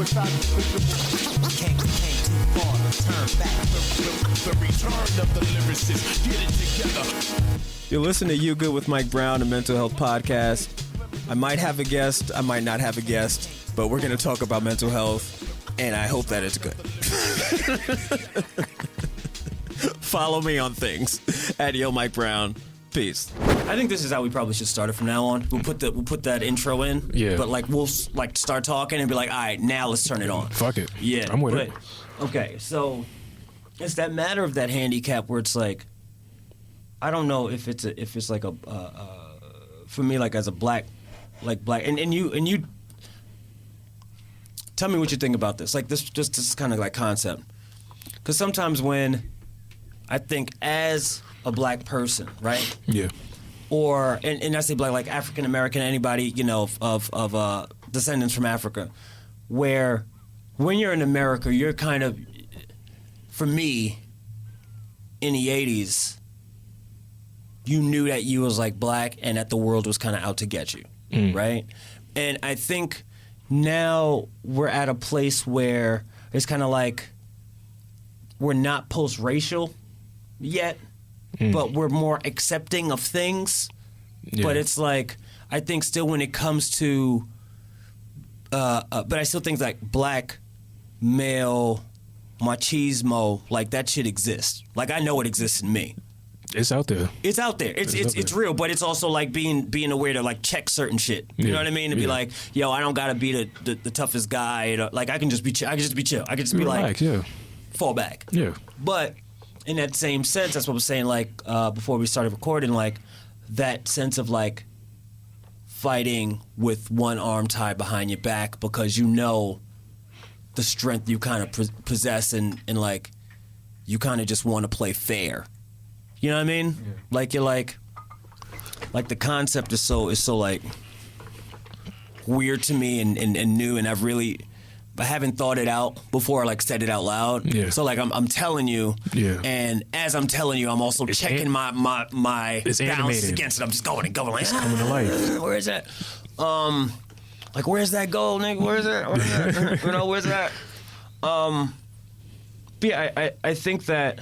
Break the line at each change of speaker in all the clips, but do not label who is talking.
Came too far to turn back. The return of the lyricist. Get it together.
You're listening to You Good with Mike Brown, a mental health podcast. I might have a guest, I might not have a guest, but we're going to talk about mental health, and I hope that it's good. Follow me on things at yomikebrown. Peace. I think this is how we probably should start it from now on. We'll put that intro in.
Yeah.
But we'll start talking and be like, all right, now let's turn it on.
Fuck it.
Yeah.
I'm with it.
Okay, so it's that matter of that handicap where it's like, I don't know if it's like a for me, like as a black and you tell me what you think about this. Like this kind of like concept. Because sometimes when I think as a black person, right?
Yeah.
Or and I say black, like African American, anybody, you know, of descendants from Africa, where when you're in America, you're kind of, for me, in the 80s, you knew that you was like black and that the world was kind of out to get you, right? And I think now we're at a place where it's kind of like we're not post-racial yet, but we're more accepting of things. Yeah. But it's like, I think still when it comes to, but I still think like black male machismo, like that shit exists. Like I know it exists in me.
It's out there.
It's out there. It's real, but it's also like being aware to like check certain shit. You know what I mean? To be like, yo, I don't gotta be the toughest guy. Like I can just be chill. I can just be chill. I can just be
relax,
like, fall back.
Yeah.
But in that same sense, that's what I was saying. Like before we started recording, like that sense of like fighting with one arm tied behind your back because you know the strength you kind of possess and like you kind of just want to play fair. You know what I mean? Yeah. Like you're like the concept is so like weird to me and new, and I haven't thought it out before I like said it out loud.
Yeah.
So like I'm telling you, and as I'm telling you, I'm also checking my balances against it. I'm just going and going like,
it's coming to life.
Where is that? Like where's that goal, nigga? Where's that? You know, where's that? But yeah, I think that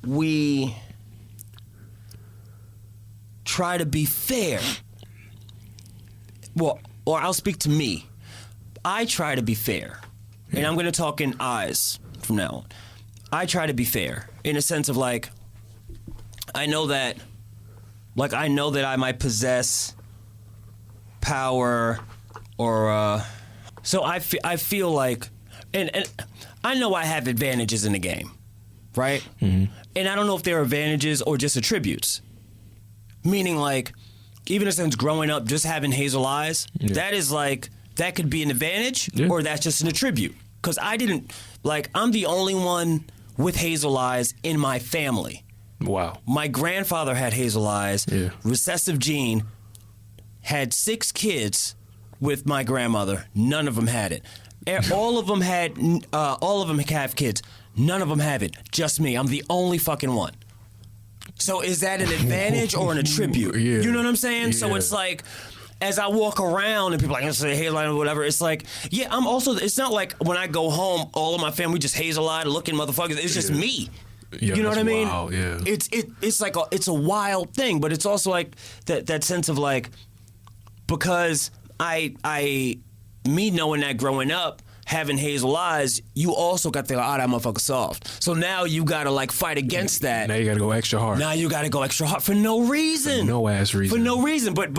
we try to be fair. Well, or I'll speak to me. I try to be fair. And I'm going to talk in eyes from now on. I try to be fair in a sense of like, I know that I might possess power or, so I feel like, and I know I have advantages in the game. Right? Mm-hmm. And I don't know if they're advantages or just attributes. Meaning like, even since growing up, just having hazel eyes, that is like, that could be an advantage or that's just an attribute. Because I'm the only one with hazel eyes in my family.
Wow.
My grandfather had hazel eyes, recessive gene, had 6 kids with my grandmother. None of them had it. All of them have kids. None of them have it. Just me. I'm the only fucking one. So is that an advantage or an attribute?
Yeah.
You know what I'm saying?
Yeah.
So it's like, as I walk around and people are like, say hazel-eyed or whatever, it's like, yeah, I'm also, it's not like when I go home, all of my family just hazel-eyed looking motherfuckers. It's just me.
Yeah,
you know what I mean?
Wild, yeah.
It's like it's a wild thing, but it's also like that sense of like, because me knowing that growing up, having hazel eyes, you also got to think, that motherfucker soft. So now you got to like fight against that.
Now you got to go extra hard.
Now you got to go extra hard for no reason.
For no ass reason.
For no reason. But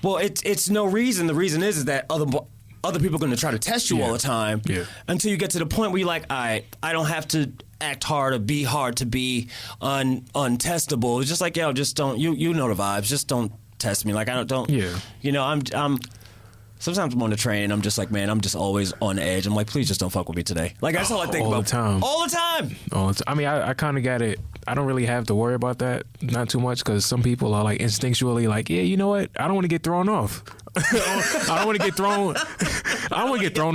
well, it's no reason. The reason is that other people are going to try to test you all the time until you get to the point where you're like, all right, I don't have to act hard or be hard to be untestable. It's just like, yo, just don't, you know the vibes. Just don't test me. Like, I don't, you know, I'm sometimes I'm on the train, I'm just like, man, I'm just always on edge. I'm like, please just don't fuck with me today. Like, that's all I think about. All the time.
I mean, I kind of got it. I don't really have to worry about that, not too much, because some people are like instinctually like, yeah, you know what? I don't want to get thrown off. I don't want to get thrown. I don't want to get thrown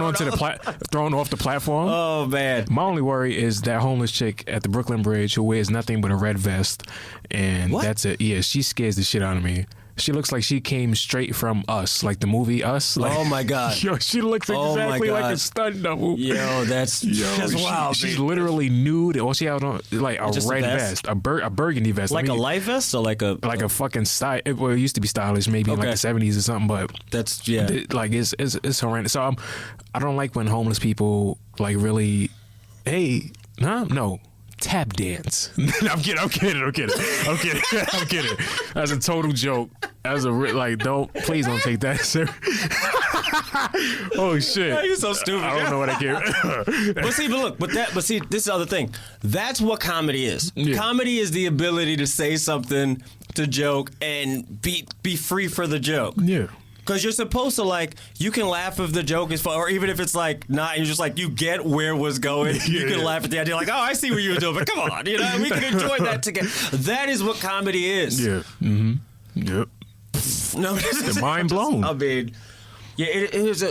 thrown off the platform.
Oh man.
My only worry is that homeless chick at the Brooklyn Bridge who wears nothing but a red vest, and that's it. Yeah, she scares the shit out of me. She looks like she came straight from Us, like the movie Us. Like,
Oh my God.
Yo, she looks
Oh my
exactly like
God.
a stunt double.
Yo, that's wild.
She's
baby.
literally nude. Well, she had on like a
Just a
red
vest?
vest, a burgundy vest.
Like
I mean,
a life vest or like a
fucking style. Well, it used to be stylish, maybe in like
Okay.
the 70s or something, but
that's
like it's horrendous. So I don't like when homeless people like really, hey, no. Tap dance. I'm kidding. That's a total joke. That's please don't take that serious. Oh shit.
You're so stupid.
I don't know what I care.
But see, this is the other thing. That's what comedy is.
Yeah.
Comedy is the ability to say something, to joke, and be free for the joke.
Yeah.
Because you're supposed to, like, you can laugh if the joke is fun, or even if it's, like, not, you're just like, you get where it was going. You can laugh at the idea, like, oh, I see what you were doing, but come on, we can enjoy that together. That is what comedy is.
Yeah. Mm-hmm. Yep.
No,
They're mind blown.
I mean, yeah, it is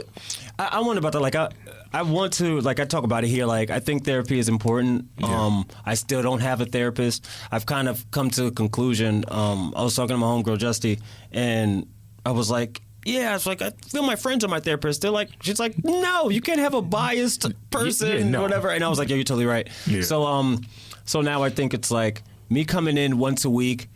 I wonder about that. Like, I want to, like, I talk about it here. Like, I think therapy is important.
Yeah.
I still don't have a therapist. I've kind of come to a conclusion. I was talking to my homegirl, Justy, and I was like, yeah, it's like, I feel my friends are my therapist. They're like, she's like, no, you can't have a biased person,
no.
whatever. And I was like, yeah, you're totally right.
Yeah.
So now I think it's like me coming in once a week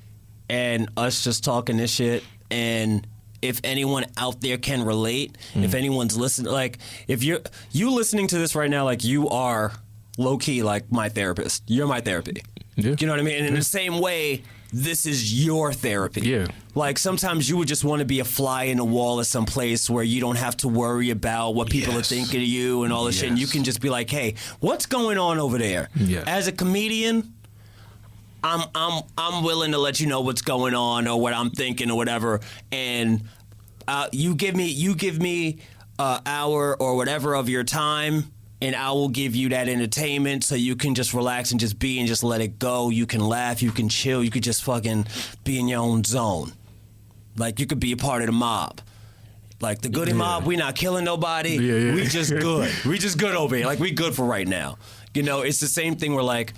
and us just talking this shit. And if anyone out there can relate, if anyone's listening, like, if you listening to this right now, like, you are low key like my therapist. You're my therapy.
Yeah.
You know what I mean? And in the same way, this is your therapy.
Yeah.
Like, sometimes you would just want to be a fly in the wall at some place where you don't have to worry about what people are thinking of you and all this shit. And you can just be like, hey, what's going on over there?
Yeah.
As a comedian, I'm willing to let you know what's going on or what I'm thinking or whatever. And you give me an hour or whatever of your time, and I will give you that entertainment so you can just relax and just be and just let it go. You can laugh, you can chill, you could just fucking be in your own zone. Like, you could be a part of the mob. Like, the Goody Mob, we not killing nobody.
Yeah.
We just good. We just good over here. Like, we good for right now. You know, it's the same thing where, like,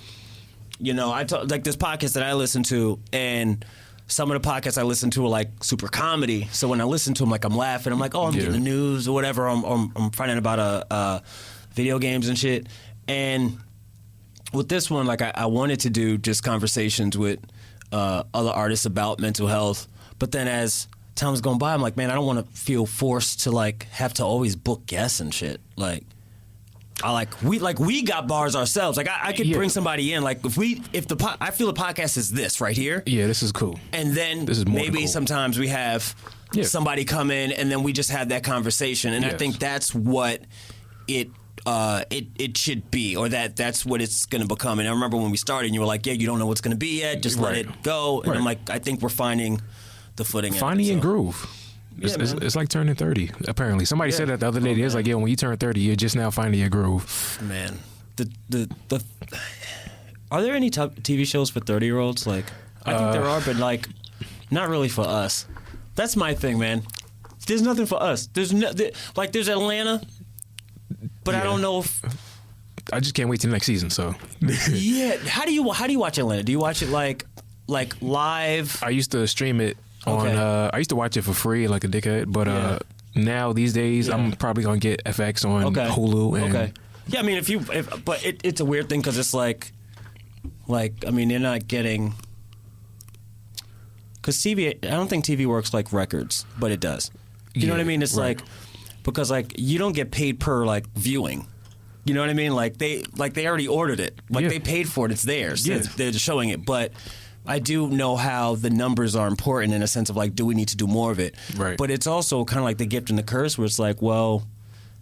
you know, like this podcast that I listen to, and some of the podcasts I listen to are like super comedy. So when I listen to them, like, I'm laughing. I'm like, oh, I'm getting the news or whatever. I'm finding about video games and shit. And with this one, like, I wanted to do just conversations with other artists about mental health. But then as time's gone by, I'm like, man, I don't want to feel forced to, like, have to always book guests and shit. Like, we got bars ourselves. Like, I could bring somebody in. Like, I feel the podcast is this right here.
Yeah, this is cool.
And then
This is more
maybe
cool.
sometimes we have somebody come in, and then we just have that conversation. And I think that's what it should be, or that's what it's going to become. And I remember when we started, and you were like, yeah, you don't know what's going to be yet. Just let it go. And I'm like, I think we're finding the footing.
Finding your groove. It's like turning 30, apparently. Somebody said that the other day. It's like, yeah, when you turn 30, you're just now finding your groove.
Man, are there any TV shows for 30-year-olds? Like, I think there are, but, like, not really for us. That's my thing, man. There's nothing for us. There's Atlanta, but I don't know if.
I just can't wait till the next season. So
Yeah, how do you watch Atlanta? Do you watch it like live?
I used to stream it on.
Okay.
I used to watch it for free, like a dickhead. But now these days, I'm probably gonna get FX on Hulu. And
yeah, I mean, but it's a weird thing because it's like I mean, you're not getting. Because TV, I don't think TV works like records, but it does. You know what I mean? It's like, because, like, you don't get paid per, like, viewing. You know what I mean? Like they already ordered it. Like, they paid for it. It's theirs.
Yeah.
They're just showing it. But I do know how the numbers are important in a sense of, like, do we need to do more of it?
Right.
But it's also kind of like the gift and the curse, where it's like, well,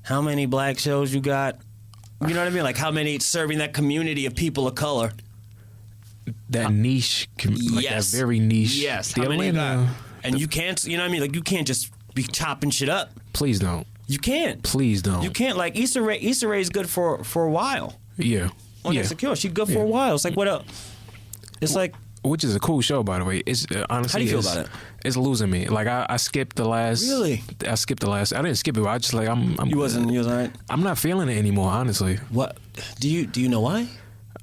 how many black shows you got? You know what I mean? Like, how many serving that community of people of color?
That niche, like that very niche.
Yes.
The
How many you
Atlanta,
got? And you can't, you know what I mean? Like, you can't just be chopping shit up.
Please don't.
You can't.
Please don't.
You can't. Like, Issa Rae is good for a while.
Yeah.
On Insecure, she's good for a while. It's like, what else? It's like,
which is a cool show, by the way. It's honestly.
How do you feel about it?
It's losing me. Like, I skipped the last.
Really?
I skipped the last. I didn't skip it. I just like I'm.
You was all right.
I'm not feeling it anymore, honestly.
What? Do you know why?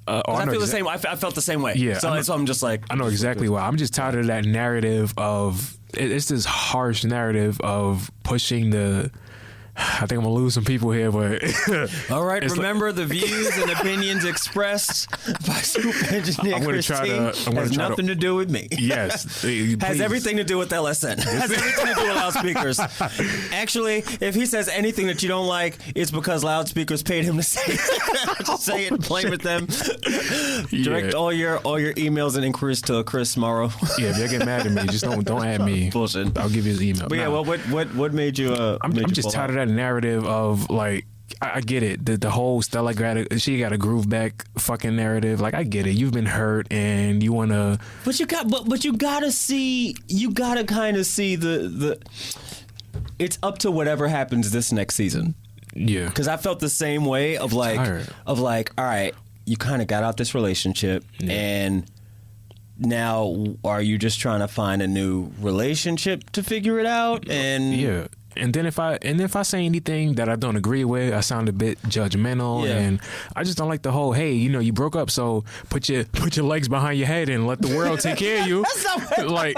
I feel the same. I felt the same way.
Yeah.
So I'm just like.
I know exactly why. I'm just tired of that narrative of it's this harsh narrative of pushing the. I think I'm gonna lose some people here, but
all right. Remember, the views and opinions expressed by Scoop Engineer Christine has nothing to do with me.
Yes,
has everything to do with LSN. Has everything to do with loudspeakers. Actually, if he says anything that you don't like, it's because loudspeakers paid him to say it. Just say it, play with them. Direct all your emails and inquiries to Chris Morrow.
Yeah, if they get mad at me, just don't add me.
Bullshit.
I'll give you his email.
But yeah, well, what made you?
I'm just tired of that narrative of like, I get it, the whole Stella she got a groove back fucking narrative. Like, I get it, you've been hurt and you want to,
but you gotta kind of see the it's up to whatever happens this next season.
Yeah,
because I felt the same way of like all right, you kind of got out this relationship and now are you just trying to find a new relationship to figure it out? And
yeah. And then if I say anything that I don't agree with, I sound a bit judgmental, and I just don't like the whole, hey, you broke up, so put your legs behind your head and let the world take care of you.
That's not what
like,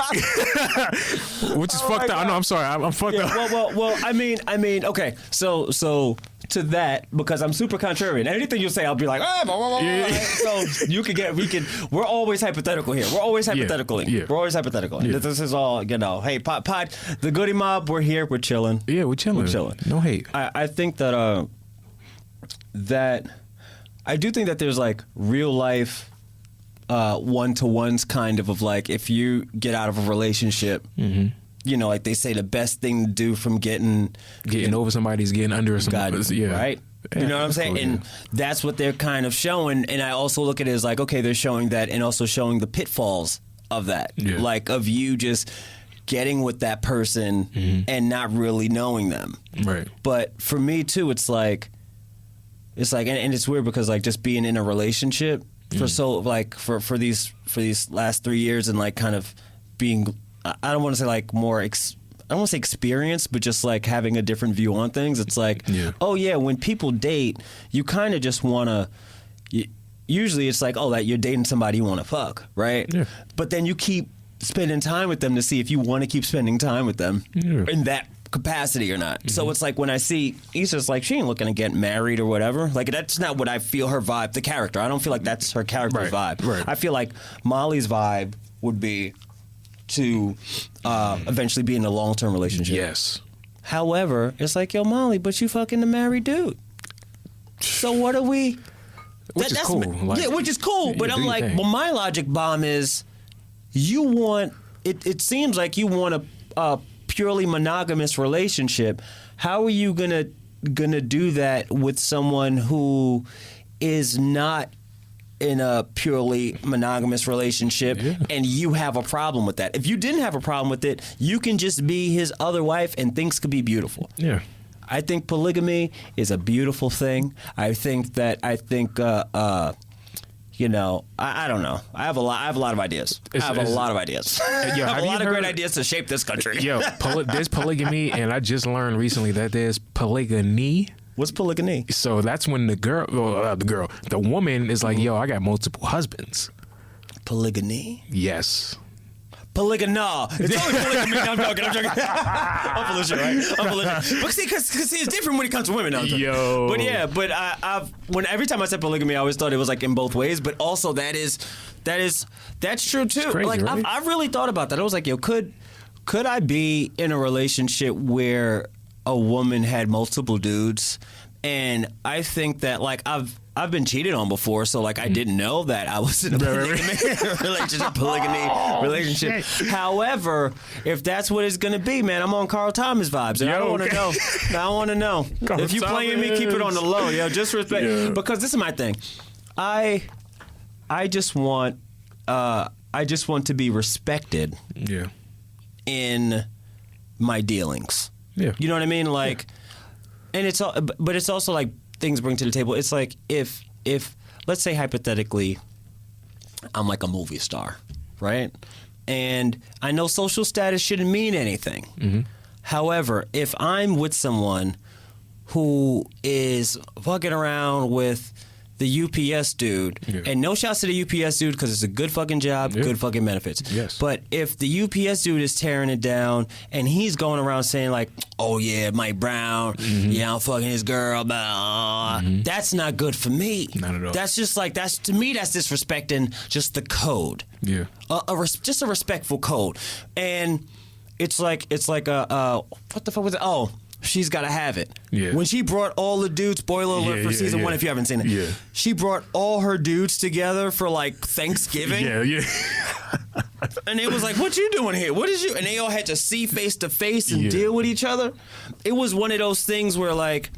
which is fucked up. I know. I'm sorry. I'm fucked up.
Well. I mean. Okay. So to that, because I'm super contrarian. Anything you say, I'll be like, blah, blah, blah, blah. So we're always hypothetical here. We're always hypothetical.
Yeah.
We're always hypothetical. Yeah. This is all, hey, pod, the Goody Mob, we're here, we're chilling.
Yeah, we're chilling. No hate.
I think that I do think that there's like real life one-to-ones kind of like, if you get out of a relationship, like they say, the best thing to do from getting
over somebody is getting under somebody. Yeah.
Right? You know what I'm saying? And that's what they're kind of showing. And I also look at it as like, okay, they're showing that and also showing the pitfalls of that. Yeah. Like of you just getting with that person and not really knowing them. Right. But for me too, it's like, and it's weird because like just being in a relationship for for these last 3 years and like kind of being, I don't want to say like more, I don't want to say experience, but just like having a different view on things. It's like, when people date, you kind of just want to, usually it's like, that you're dating somebody you want to fuck, right? Yeah. But then you keep spending time with them to see if you want to keep spending time with them in that capacity or not. So it's like when I see Issa's like, she ain't looking to get married or whatever. Like that's not what I feel her vibe, the character. I don't feel like that's her character's vibe. Right. I feel like Molly's vibe would be to eventually be in a long-term relationship.
Yes.
However, it's like, yo, Molly, but you fucking a married dude. So what are we?
Which is cool.
Which is cool. But I'm like, well, my logic bomb is you want, it seems like you want a purely monogamous relationship. How are you gonna do that with someone who is not in a purely monogamous relationship and you have a problem with that? If you didn't have a problem with it, you can just be his other wife and things could be beautiful. Yeah. I think polygamy is a beautiful thing. I think I don't know. I have a lot of ideas. I have a lot of ideas great ideas to shape this country.
There's polygamy, and I just learned recently that there's polygamy.
What's polygamy?
So that's when the woman is like, yo, I got multiple husbands.
Polygamy?
Yes.
Polygamy. It's always polygamy. I'm joking. I'm full of shit, right? I'm full of shit. But see, because it's different when it comes to women.
Yo.
But every time I said polygamy, I always thought it was like in both ways. But also that's true too.
It's crazy,
like
right?
I really thought about that. I was like, yo, could I be in a relationship where a woman had multiple dudes? And I think that like I've been cheated on before, so like I didn't know that I was in a polygamy relationship. However, if that's what it's gonna be, man, I'm on Carl Thomas vibes, and I don't want to know. I want to know. If you playing me, keep it on the low, yo. Just respect, because this is my thing. I just want to be respected. Yeah. In my dealings. Yeah. You know what I mean? Like. Yeah. And it's all, but it's also like things bring to the table. It's like if let's say hypothetically, I'm like a movie star, right? And I know social status shouldn't mean anything. Mm-hmm. However, if I'm with someone who is fucking around with the UPS dude, and no shouts to the UPS dude because it's a good fucking job, good fucking benefits.
Yes.
But if the UPS dude is tearing it down and he's going around saying like, oh yeah, Mike Brown, yeah, I'm fucking his girl, blah, that's not good for me.
Not at all.
That's just like, to me, that's disrespecting just the code.
Yeah.
Just a respectful code. And it's like what the fuck was it? Oh, She's Gotta Have It.
Yeah.
When she brought all the dudes, spoiler alert for season 1 if you haven't seen it.
Yeah.
She brought all her dudes together for like Thanksgiving.
Yeah.
And it was like, what you doing here? What is you? And they all had to see face to face and deal with each other. It was one of those things where like,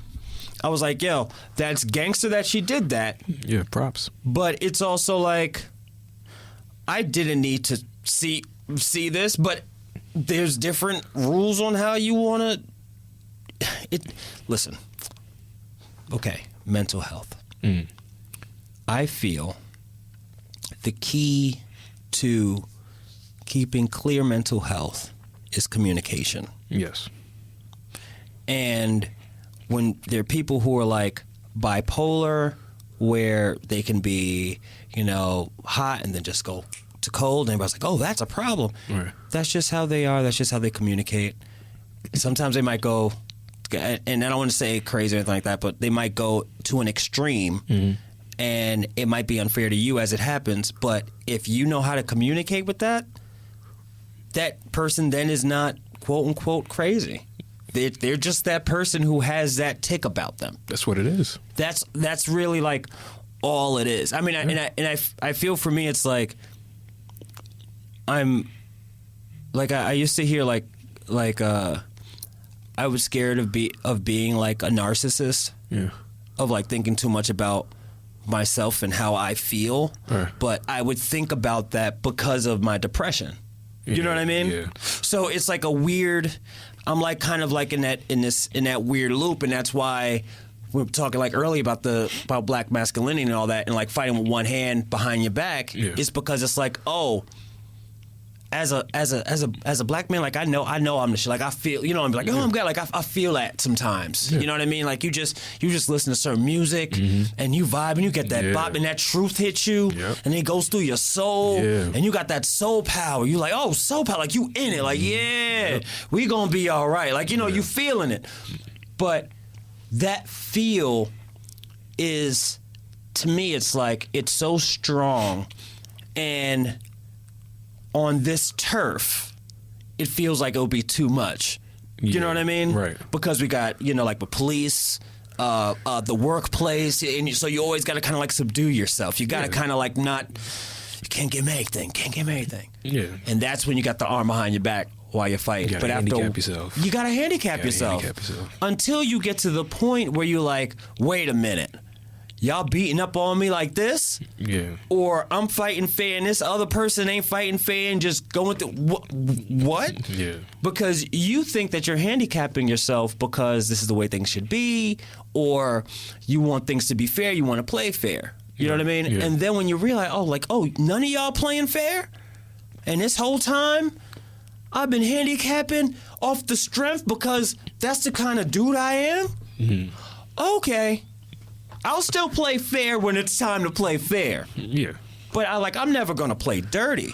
I was like, yo, that's gangster that she did that.
Yeah, props.
But it's also like, I didn't need to see this, but there's different rules on how you want to. Listen. Okay, mental health. I feel the key to keeping clear mental health is communication.
Yes.
And when there are people who are like bipolar, where they can be, hot and then just go to cold, and everybody's like, oh, that's a problem.
Right.
That's just how they are. That's just how they communicate. Sometimes they might go, and I don't want to say crazy or anything like that, but they might go to an extreme, and it might be unfair to you as it happens. But if you know how to communicate with that person then is not quote unquote crazy. They're just that person who has that tick about them.
That's what it is.
That's really like all it is. I mean, I feel for me it's like I'm like I used to hear like I was scared of being like a narcissist. Yeah. Of like thinking too much about myself and how I feel. Right. But I would think about that because of my depression. You know what I mean? Yeah. So it's like a weird. I'm like kind of like in that weird loop, and that's why we were talking like earlier about black masculinity and all that, and like fighting with one hand behind your back. Yeah. It's because it's like, oh, as a black man, like I know I'm the shit. Like I feel, I'm like, oh, I'm good. Like I feel that sometimes. Yeah. You know what I mean? Like you just listen to certain music and you vibe and you get that bop and that truth hits you and it goes through your soul and you got that soul power. You like, oh, soul power. Like you in it. Like we gonna be all right. Like you feeling it. But that feel is, to me, it's like it's so strong, and on this turf, it feels like it'll be too much. You know what I mean? Right. Because we got, like the police, the workplace, and so you always got to kind of like subdue yourself. You got to kind of like not, you can't give me anything. Yeah. And that's when you got the arm behind your back while you're fighting.
You gotta handicap yourself.
You got to handicap yourself. Until you get to the point where you're like, wait a minute. Y'all beating up on me like this? Yeah. Or I'm fighting fair and this other person ain't fighting fair and just going through what? Yeah. Because you think that you're handicapping yourself because this is the way things should be, or you want things to be fair, you want to play fair. You know what I mean? Yeah. And then when you realize, none of y'all playing fair? And this whole time, I've been handicapping off the strength because that's the kind of dude I am? Mm-hmm. Okay. I'll still play fair when it's time to play fair. Yeah. But I'm never going to play dirty.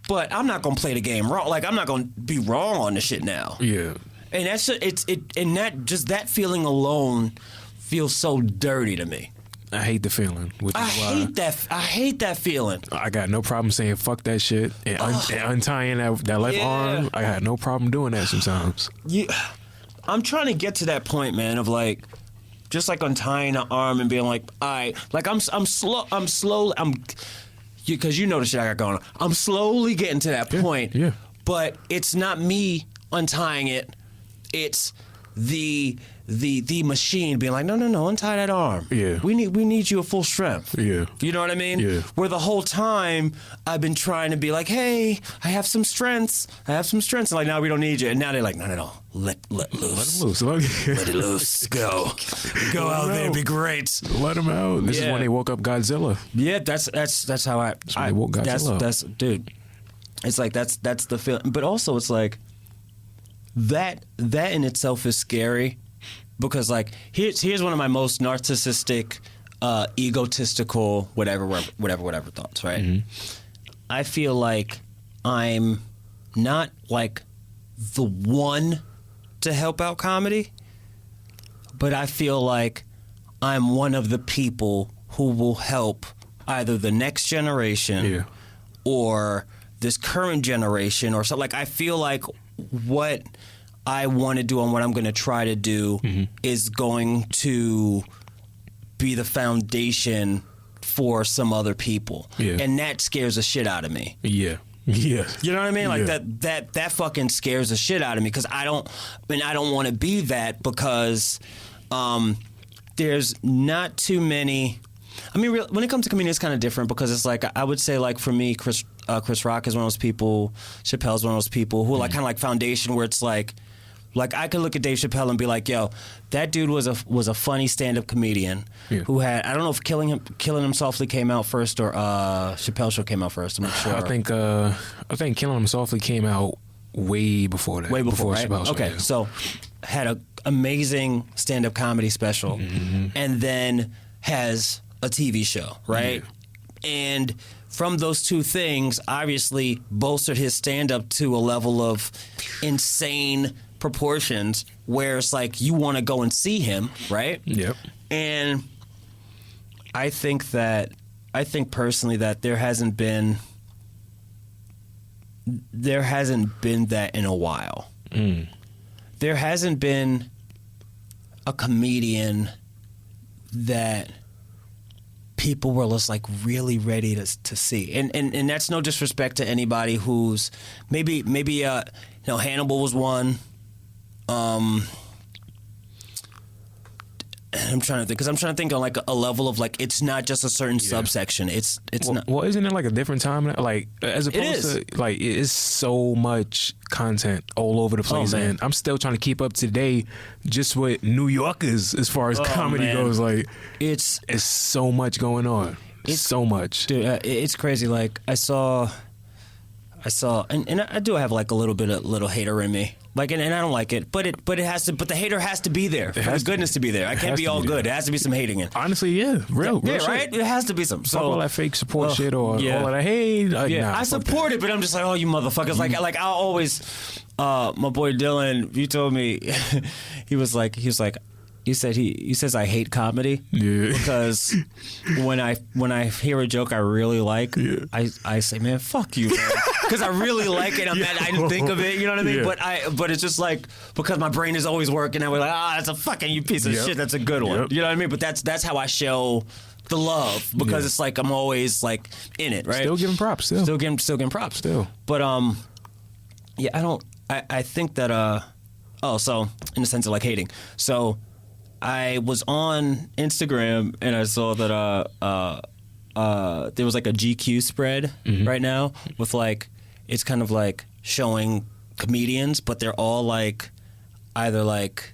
But I'm not going to play the game wrong. Like, I'm not going to be wrong on the shit now. Yeah. And that feeling alone feels so dirty to me.
I hate the feeling.
I hate that feeling.
I got no problem saying fuck that shit and untying that left arm. I got no problem doing that sometimes.
I'm trying to get to that point, man, of like, just like untying the arm and being like, all right, like I'm slowly, because you know the shit I got going on. I'm slowly getting to that point. Yeah. But it's not me untying it. It's the machine being like, no, untie that arm. Yeah. We need you at full strength. Yeah. You know what I mean? Yeah. Where the whole time I've been trying to be like, hey, I have some strengths. And like, now we don't need you. And now they're like, no. Let loose. Let it loose. Go out there. Be great.
Let them out. This is when they woke up Godzilla.
Yeah, that's how I woke Godzilla. That's dude. It's like that's the feeling. But also it's like that in itself is scary. Because like here's one of my most narcissistic egotistical, whatever thoughts, right? Mm-hmm. I feel like I'm not like the one to help out comedy, but I feel like I'm one of the people who will help either the next generation or this current generation or something. Like, I feel like what I want to do and what I'm going to try to do is going to be the foundation for some other people. Yeah. And that scares the shit out of me.
Yeah. Yeah.
You know what I mean? Like that fucking scares the shit out of me because I don't want to be that because there's not too many. I mean, when it comes to comedians, it's kind of different because it's like, I would say, like, for me, Chris Rock is one of those people, Chappelle's one of those people who are like kind of like foundation where it's like I could look at Dave Chappelle and be like, yo, that dude was a funny stand-up comedian who had, I don't know if Killing Him Softly came out first or Chappelle Show came out first. I'm not sure.
I think Killing Him Softly came out way before that.
Way before right?
Chappelle Show.
Okay, so had an amazing stand-up comedy special and then has a TV show, right? Yeah. And from those two things, obviously bolstered his stand-up to a level of insane proportions where it's like you want to go and see him, right?
Yep.
And I think personally that there hasn't been that in a while. There hasn't been a comedian that people were just like really ready to see, and that's no disrespect to anybody who's maybe Hannibal was one. I'm trying to think on like a level of like it's not just a certain subsection. It's not.
Well, isn't it like a different time? Like as opposed to like it is so much content all over the place, and I'm still trying to keep up today just with New Yorkers as far as comedy goes. Like it's so much going on. It's so much,
dude. It's crazy. Like I saw, and I do have like a little hater in me. Like, and I don't like it, but it has to. But the hater has to be there for the goodness to be there. I can't be all good. There has to be some hating in.
Honestly, real
right? It has to be some.
So all that fake support shit or all that hate.
I support it, but I'm just like, oh, you motherfuckers! Like I always, my boy Dylan, you told me, he says I hate comedy because when I hear a joke I really like, I say, man, fuck you, man. Because I really like it. I didn't think of it. You know what I mean? But it's just like because my brain is always working. And we're like, that's a fucking you piece of shit. That's a good one. You know what I mean? But that's how I show the love because it's like I'm always like in it, right?
Still giving props.
Still giving props. But I think that so in the sense of like hating. So I was on Instagram and I saw that there was like a GQ spread right now with like it's kind of like showing comedians, but they're all like either like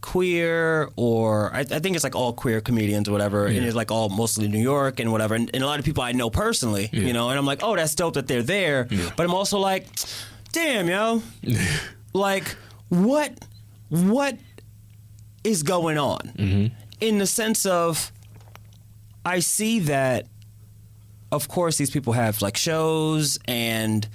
queer or I think it's like all queer comedians or whatever, and it's like all mostly New York and whatever, and a lot of people I know personally, you know, and I'm like, oh, that's dope that they're there, but I'm also like, damn, yo, like what is going on in the sense of I see that of course these people have like shows and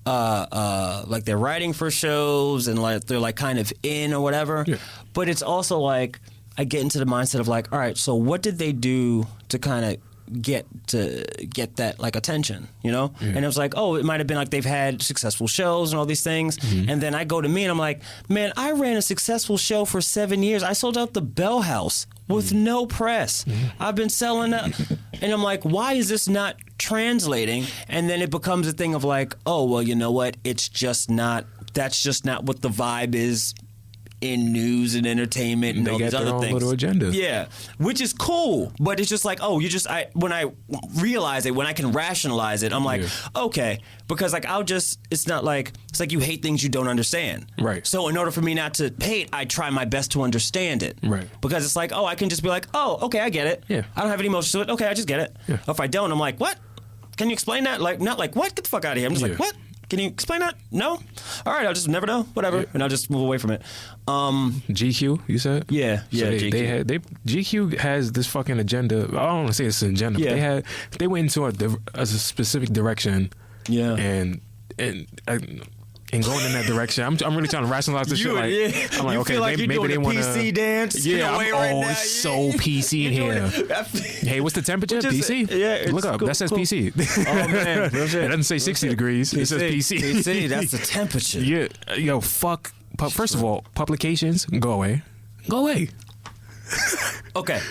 like they're writing for shows and like they're like kind of in or whatever, but it's also like I get into the mindset of like, all right, so what did they do to kind of get that like attention, you know? And it was like, oh, it might have been like they've had successful shows and all these things, and then I go to me and I'm like, man, I ran a successful show for 7 years. I sold out the Bell House with no press. I've been selling up, and I'm like, why is this not translating? And then it becomes a thing of like, oh, well, you know what? It's just not. That's just not what the vibe is in news and entertainment and all these other things.
Little agenda.
Yeah, which is cool, but it's just like, oh, when I realize it, when I can rationalize it, I'm like, okay, because like it's not like, it's like you hate things you don't understand.
Right.
So in order for me not to hate, I try my best to understand it.
Right.
Because it's like, oh, I can just be like, oh, okay, I get it.
Yeah.
I don't have any emotions to it. Okay, I just get it. Yeah. If I don't, I'm like, what? Can you explain that? Like, not like, what? Get the fuck out of here. I'm just like, what? Can you explain that? No? All right, I'll just never know. Whatever. And I'll just move away from it.
GQ, you said?
Yeah,
So
GQ.
GQ has this fucking agenda. I don't want to say it's an agenda, but they went into a specific direction.
Yeah.
And going in that direction, I'm really trying to rationalize this shit. Like, I'm like,
you
okay,
feel like
maybe
you're
they
doing
want
a PC dance. Yeah,
it's so PC in here. Hey, what's the temperature? PC?
Yeah,
look up.
cool,
That says
cool.
PC.
Oh man,
It doesn't say 60 degrees. It says PC.
PC, that's the temperature.
Yeah, yo, fuck. First of all, publications, go away. Go away.
Okay.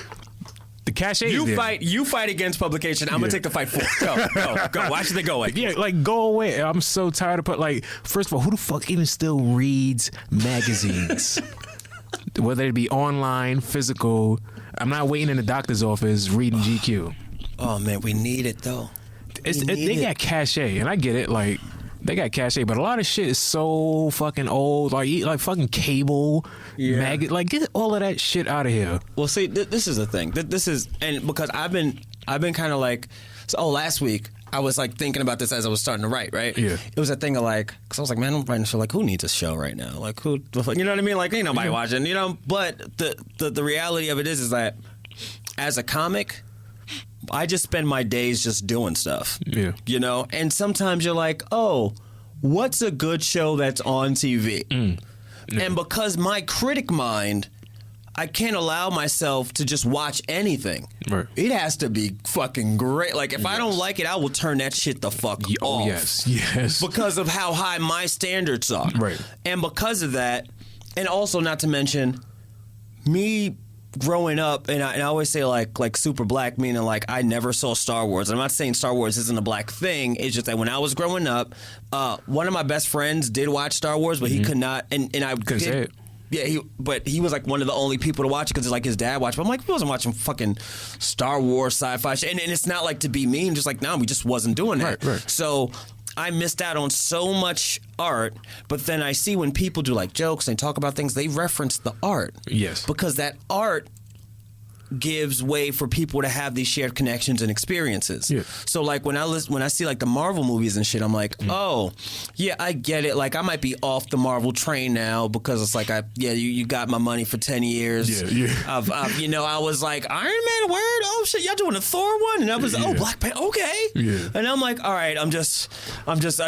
The cachet is there.
You fight against publication. I'm gonna take the fight for it. Go. Why should they go away?
Yeah, like go away. I'm so tired of first of all, who the fuck even still reads magazines? Whether it be online, physical. I'm not waiting in the doctor's office reading GQ.
Oh man, we need it though.
They got cachet, and I get it. Like they got cachet, but a lot of shit is so fucking old. Like fucking cable, like get all of that shit out of here.
Well, see, this is the thing. This is, and because I've been kind of like, last week I was like thinking about this as I was starting to write. Right?
Yeah.
It was a thing of like, because I was like, man, I'm writing a show. Like, who needs a show right now? Like, who? You know what I mean? Like, ain't nobody watching. You know. But the reality of it is that as a comic, I just spend my days just doing stuff.
Yeah.
You know, and sometimes you're like, oh, what's a good show that's on TV? Yeah. And because my critic mind, I can't allow myself to just watch anything.
Right.
It has to be fucking great. Like, if I don't like it, I will turn that shit the fuck off.
Oh, yes.
Because of how high my standards are.
Right.
And because of that, and also not to mention, me growing up, and I always say like super black, meaning like I never saw Star Wars. And I'm not saying Star Wars isn't a black thing. It's just that when I was growing up, one of my best friends did watch Star Wars, but he could not, and I
couldn't say it.
Yeah, but he was like one of the only people to watch it because like his dad watched. But I'm like, he wasn't watching fucking Star Wars sci-fi shit. And it's not like to be mean, just like, no, we just wasn't doing that.
Right.
So I missed out on so much art, but then I see when people do like jokes and talk about things, they reference the art.
Yes.
Because that art gives way for people to have these shared connections and experiences.
Yeah.
So like when I see like the Marvel movies and shit, I'm like, oh, yeah, I get it. Like I might be off the Marvel train now because it's like you got my money for 10 years.
Yeah.
I was like, Iron Man, word? Oh shit, y'all doing a Thor one? And I was Black Panther, okay.
Yeah.
And I'm like, all right, I'm just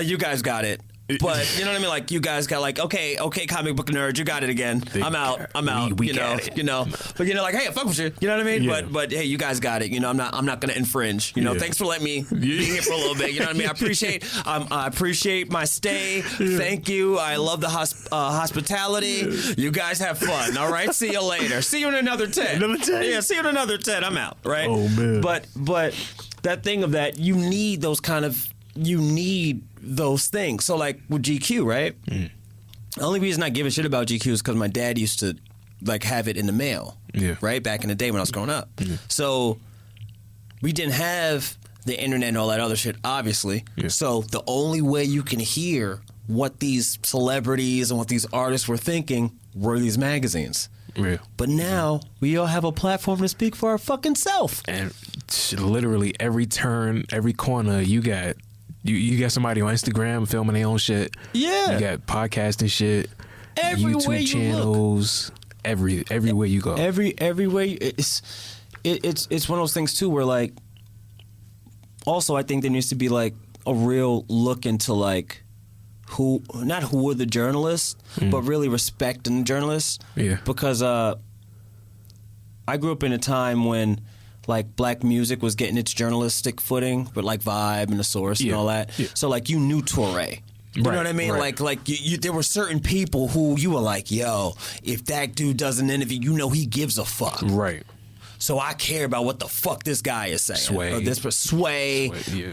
you guys got it. But you know what I mean? Like you guys got like, okay, comic book nerd, you got it again. I'm out.
We
you know,
got it.
you know. But like, hey, I fuck with you. You know what I mean?
Yeah.
But hey, you guys got it. You know, I'm not gonna infringe. You know, thanks for letting me be here for a little bit. You know what I mean? I appreciate my stay. Thank you. I love the hospitality. You guys have fun. All right. See you later. See you in another 10. Yeah. See you in another 10. I'm out. Right.
Oh man.
But that thing of that, you need those things. So like with GQ, right? The only reason I give a shit about GQ is because my dad used to like have it in the mail.
Yeah.
Right? Back in the day when I was growing up. Yeah. So we didn't have the internet and all that other shit, obviously. Yeah. So the only way you can hear what these celebrities and what these artists were thinking were these magazines.
Yeah.
But now we all have a platform to speak for our fucking self.
And literally every turn, every corner, you got somebody on Instagram filming their own shit.
Yeah.
You got podcasting shit.
Everywhere
YouTube channels. Everywhere you go.
Everywhere it's one of those things too where like also I think there needs to be like a real look into like who are the journalists, but really respecting the journalists. Yeah. Because I grew up in a time when like black music was getting its journalistic footing, but like Vibe and The Source and all that. Yeah. So like you knew Touré. You know what I mean? Right. Like you, there were certain people who you were like, yo, if that dude does an interview, you know he gives a fuck.
Right.
So I care about what the fuck this guy is saying.
Sway.
Or Sway. Yeah.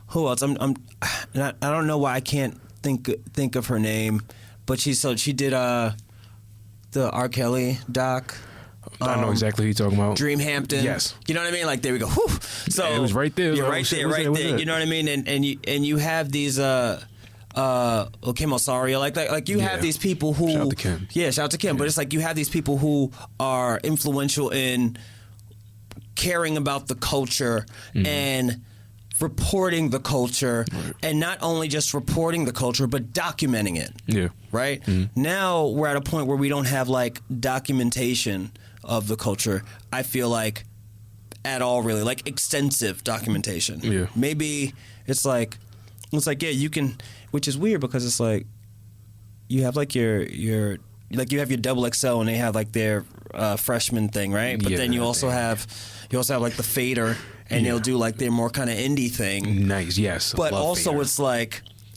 Who else? I don't know why I can't think of her name, but she did the R. Kelly doc.
I know exactly who you're talking about.
Dreamhampton.
Yes.
You know what I mean? Like there we go. Whew. So
it was right there.
You're right there. You know what I mean? And you have these Kim Osario, like you have these people who
shout out to Kim.
Yeah, shout out to Kim. Yeah. But it's like you have these people who are influential in caring about the culture and reporting the culture, and not only just reporting the culture, but documenting it.
Yeah.
Right? Now we're at a point where we don't have like documentation of the culture, I feel like, at all, really. Like extensive documentation.
Yeah.
Maybe it's like, yeah, you can, which is weird because it's like, you have like your like you have your double XL and they have like their freshman thing, right? But then you also have like the fader, and they'll do like their more kind of indie thing.
Nice, yes.
But
Love
also
fader.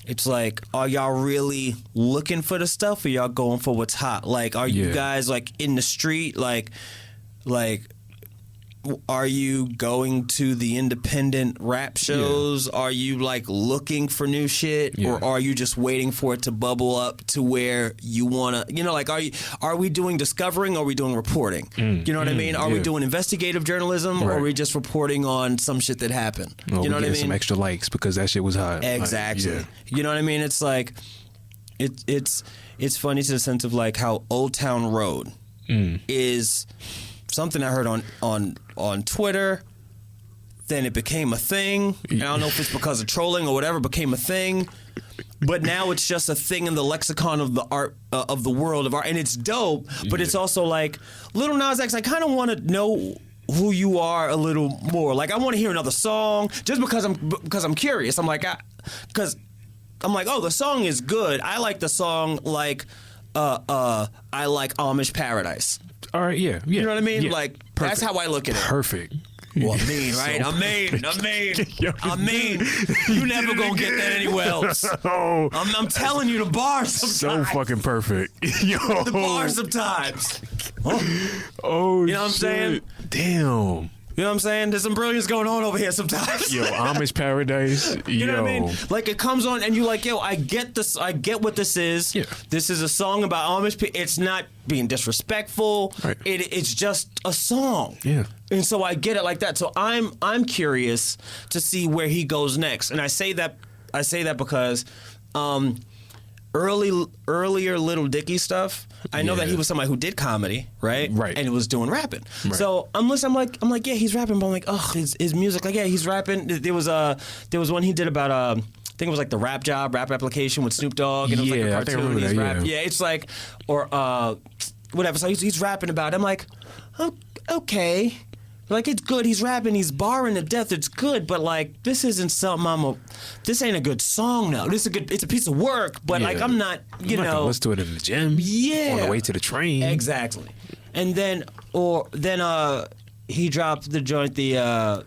it's like, are y'all really looking for the stuff, or y'all going for what's hot? Like, are you guys like in the street, like are you going to the independent rap shows? Are you like looking for new shit, or are you just waiting for it to bubble up to where you wanna, like, are we doing discovering, or are we doing reporting? You know what I mean? Are we doing investigative journalism, or are we just reporting on some shit that happened?
Well,
you know what I mean?
Some extra likes because that shit was hot.
Exactly.
Like,
You know what I mean? It's like it's funny to the sense of like how Old Town Road is something I heard on Twitter. Then it became a thing. I don't know if it's because of trolling or whatever, became a thing. But now it's just a thing in the lexicon of the art of the world of art, and it's dope. But it's also like Lil Nas X. I kind of want to know who you are a little more. Like I want to hear another song just because I'm curious. I'm like, because I'm like, oh, the song is good. I like the song like I like Amish Paradise.
All right, yeah.
You know what I mean?
Yeah.
Like that's how I look at it.
Perfect.
Well, I mean, right?
So
I mean, you never gonna get that anywhere else.
Oh,
I'm telling you, the bars sometimes.
so fucking perfect. Yo.
The bars sometimes.
Oh,
you know what I'm saying?
Damn.
You know what I'm saying? There's some brilliance going on over here sometimes.
Yo, Amish Paradise.
You know what I mean? Like it comes on and you like, yo, I get this. I get what this is.
Yeah.
This is a song about Amish people. It's not being disrespectful.
Right.
It's just a song.
Yeah.
And so I get it like that. So I'm curious to see where he goes next. And I say that because earlier Little Dicky stuff, I know that he was somebody who did comedy, right?
Right.
And was doing rapping.
Right.
So I'm like, yeah, he's rapping, but I'm like, oh, his music, like, yeah, he's rapping. There was one he did about I think it was like the rap application with Snoop Dogg, and it was like a
I think I
cartoon.
remember
He's
that,
rapping. Yeah, it's like, or whatever. So he's rapping about it. I'm like, oh, okay. Like, it's good. He's rapping. He's barring to death. It's good. But, like, this isn't something this ain't a good song, though. It's a piece of work. But, like, I'm not,
I'm not gonna listen to it in the gym.
Yeah.
On the way to the train.
Exactly. And then he dropped the joint, the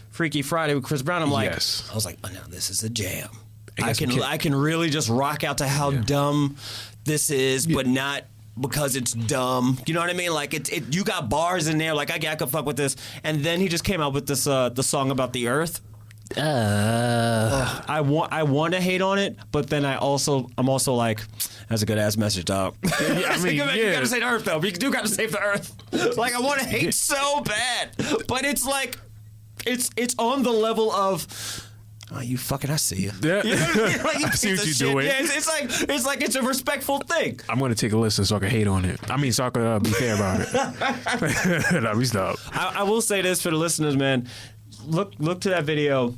Freaky Friday with Chris Brown. I'm like,
Yes.
I was like, oh, no, this is a jam.
It got some kick.
I can really just rock out to how dumb this is, but not because it's dumb. You know what I mean? Like you got bars in there. Like I could fuck with this. And then he just came out with this the song about the earth. I want to hate on it, but then I'm also like, that's a good ass message, dog. I mean, you gotta say the earth though. You do gotta save the earth. Like I want to hate so bad, but it's like it's on the level of. Oh, you fucking! I see you.
Yeah.
You know what I mean? Like,
I see what you're doing.
Yeah, it's like it's a respectful thing.
I'm gonna take a listen so I can hate on it. I mean, so I can be fair about it. Let me stop.
I will say this for the listeners, man. Look to that video.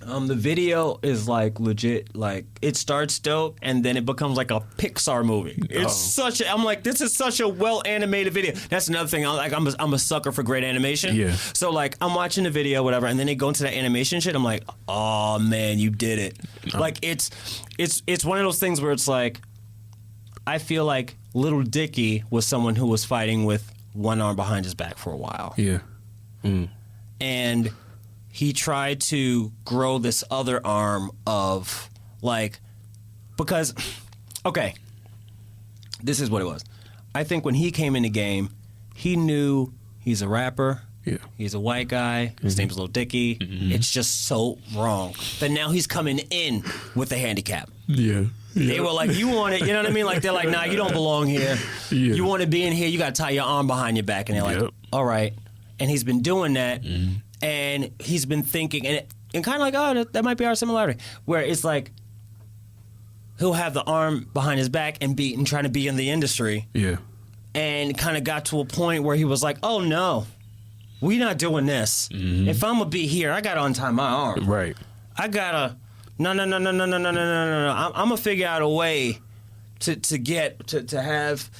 The video is like legit. Like it starts dope, and then it becomes like a Pixar movie. It's I'm like, this is such a well animated video. That's another thing. I'm a sucker for great animation.
Yeah.
So like I'm watching the video, whatever, and then they go into that animation shit. I'm like, oh man, you did it. Like it's one of those things where it's like, I feel like Little Dicky was someone who was fighting with one arm behind his back for a while.
Yeah.
And he tried to grow this other arm of, like, because, okay, this is what it was. I think when he came in the game, he knew he's a rapper.
Yeah.
He's a white guy. His name's Lil Dicky. It's just so wrong. But now he's coming in with a handicap.
Yeah.
They were like, you want it, you know what I mean? Like, they're like, nah, you don't belong here.
Yeah.
You want to be in here, you got to tie your arm behind your back. And they're like, all right. And he's been doing that. And he's been thinking, and kind of like, oh, that might be our similarity. Where it's like, he'll have the arm behind his back and trying to be in the industry.
Yeah.
And kind of got to a point where he was like, oh, no. we not doing this. If I'm gonna be here, I gotta untie my arm.
Right.
I gotta no. I'm gonna figure out a way to have.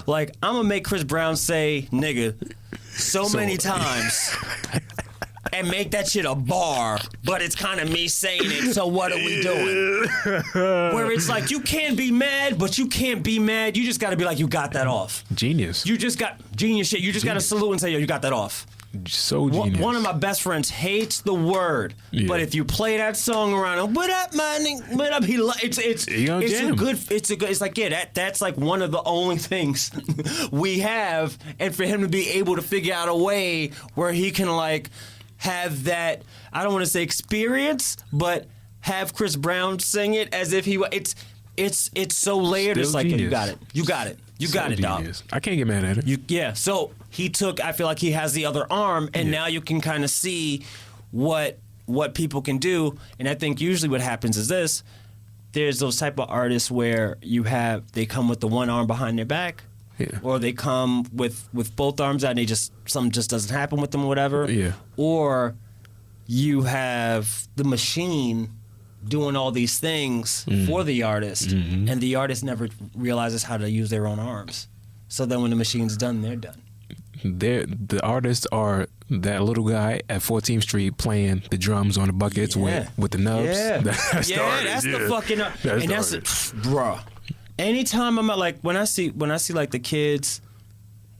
Like, I'm gonna make Chris Brown say "nigga" so many times. And make that shit a bar, but it's kind of me saying it, so what are we doing? Where it's like, you can't be mad, but you can't be mad. You just got to be like, you got that off.
Genius.
You just got genius shit. You just got to salute and say, yo, you got that off.
So genius.
One of my best friends hates the word, but if you play that song around him, what up, man? What up? It's like, yeah, that's like one of the only things we have, and for him to be able to figure out a way where he can like have that, I don't want to say experience, but have Chris Brown sing it as if he it's so layered.
Still
it's like, yeah,
genius.
you got it, dog.
I can't get mad at it.
So he took, I feel like he has the other arm, and now you can kind of see what people can do. And I think usually what happens is this: there's those type of artists where they come with the one arm behind their back.
Yeah.
Or they come with both arms out and something just doesn't happen with them or whatever.
Yeah.
Or you have the machine doing all these things for the artist, and the artist never realizes how to use their own arms. So then when the machine's done, they're done.
The artists are that little guy at 14th Street playing the drums on the buckets with the nubs.
Yeah,
That's the artist.
That's the fucking
That's
bruh. Anytime I'm at, like, when I see like the kids,